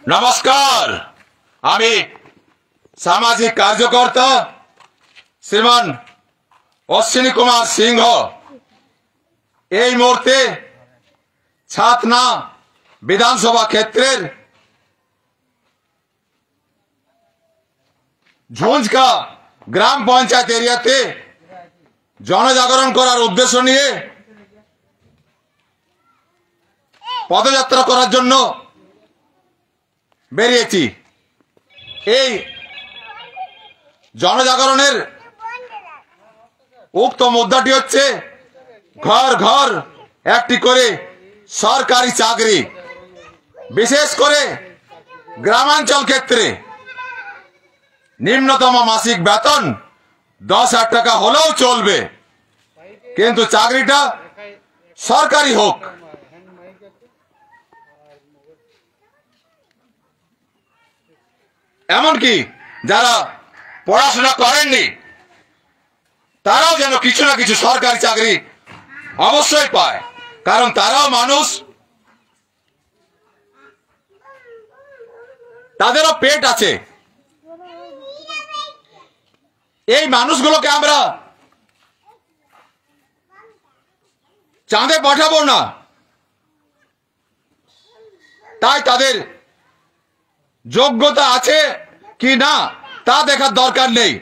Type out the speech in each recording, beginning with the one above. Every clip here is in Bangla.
नमस्कार आमी सामाजिक कार्यकर्ता श्रीमान अश्विनी कुमार सिंह এই মুহূর্তে ছাতনা বিধানসভা ক্ষেত্রের ঝুঁঝকা গ্রাম পঞ্চায়েত এরিয়াতে জনজাগরণ করার উদ্দেশ্য নিয়ে পদযাত্রা করার জন্য বেরিয়েছি। এই জনজাগরণের উক্ত মুদ্রাটি হচ্ছে घर घर একটি করে সরকারি চাকরি, বিশেষ করে গ্রামাঞ্চল ক্ষেত্রে নিম্নতম মাসিক বেতন 10,000 টাকা হলেও চলবে, কিন্তু চাকরিটা সরকারি হোক। এমনকি যারা পড়াশোনা করেননি তারাও যেন কিছু না কিছু সরকারি চাকরি অবশ্যই পায়, কারণ তারাও মানুষ, তাদেরও পেট আছে। এই মানুষগুলোকে আমরা চাঁদে পাঠাবো না, তাই তাদের যোগ্যতা আছে কি না তা দেখার দরকার নেই।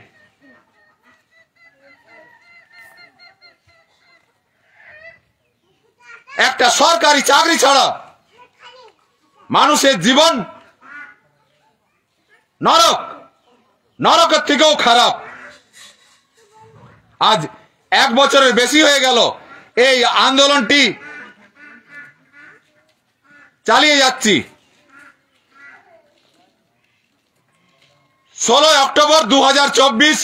একটা সরকারি চাকরি ছাড়া মানুষের জীবন নরক, নরকের থেকেও খারাপ। আজ 1 বছরের বেশি হয়ে গেল এই আন্দোলনটি চালিয়ে যাচ্ছি। 16 অক্টোবর 2024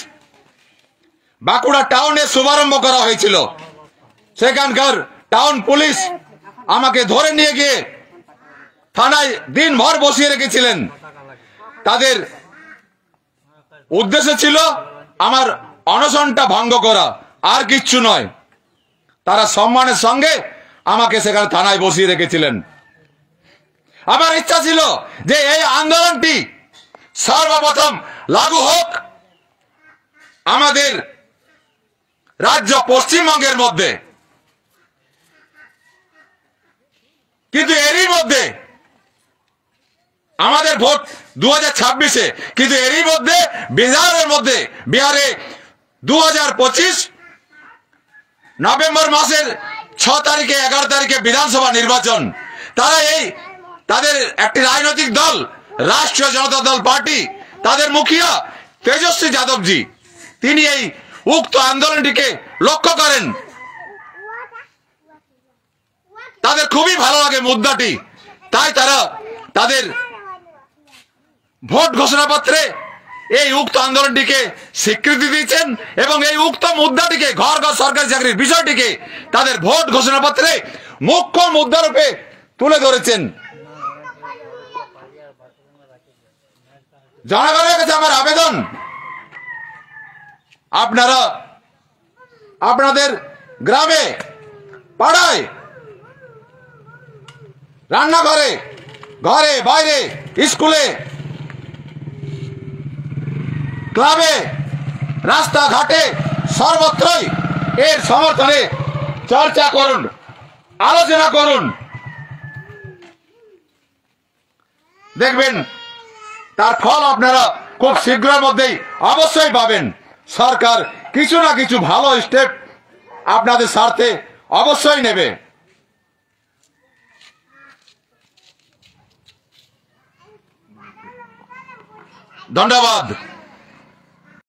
বাঁকুড়া টাউনে শুভারম্ভ করা হয়েছিল। সেখানকার টাউন পুলিশ আমাকে ধরে নিয়ে গিয়ে থানায় দিনভর বসিয়ে রেখেছিলেন। তাদের উদ্দেশ্য ছিল আমার অনশনটা ভঙ্গ করা, আর কিচ্ছু নয়। তারা সম্মানের সঙ্গে আমাকে সেখানে থানায় বসিয়ে রেখেছিলেন। আমার ইচ্ছা ছিল যে এই আন্দোলনটি সর্বপ্রথম লাগু হোক আমাদের রাজ্য পশ্চিমবঙ্গের মধ্যে, কিন্তু এরই মধ্যে আমাদের ভোট 2026-এ, কিন্তু এরই মধ্যে বিহারে 2025 নভেম্বর মাসের 6 তারিখে 11 তারিখে বিধানসভা নির্বাচন। তারা তাদের একটি রাজনৈতিক দল রাষ্ট্রীয় জনতা দল পার্টি, তাদের মুখিয়া তেজস্বী যাদবজি, তিনি এই উক্ত আন্দোলনটিকে লক্ষ্য করেন। তাদের খুবই ভালো লাগে মুদ্রাটি, তাই তারা তাদের ভোট ঘোষণাপত্রে এই উক্ত আন্দোলনটিকে স্বীকৃতি দিয়েছেন এবং এই উক্ত মুদ্রাটিকে, ঘর ঘর সরকারি চাকরির বিষয়টিকে তাদের ভোট ঘোষণাপত্রে মুখ্য মুদ্রারূপে তুলে ধরেছেন। জনগণের কাছে আমার আবেদন, আপনারা আপনাদের গ্রামে, পাড়ায়, রান্নাঘরে, ঘরে বাইরে, স্কুলে, ক্লাবে, রাস্তাঘাটে সর্বত্রই এর সমর্থনে চর্চা করুন, আলোচনা করুন। দেখবেন তার ফল আপনারা খুব শীঘ্রের মধ্যেই অবশ্যই পাবেন। সরকার কিছু না কিছু ভালো স্টেপ আপনাদের স্বার্থে অবশ্যই নেবে। ধন্যবাদ।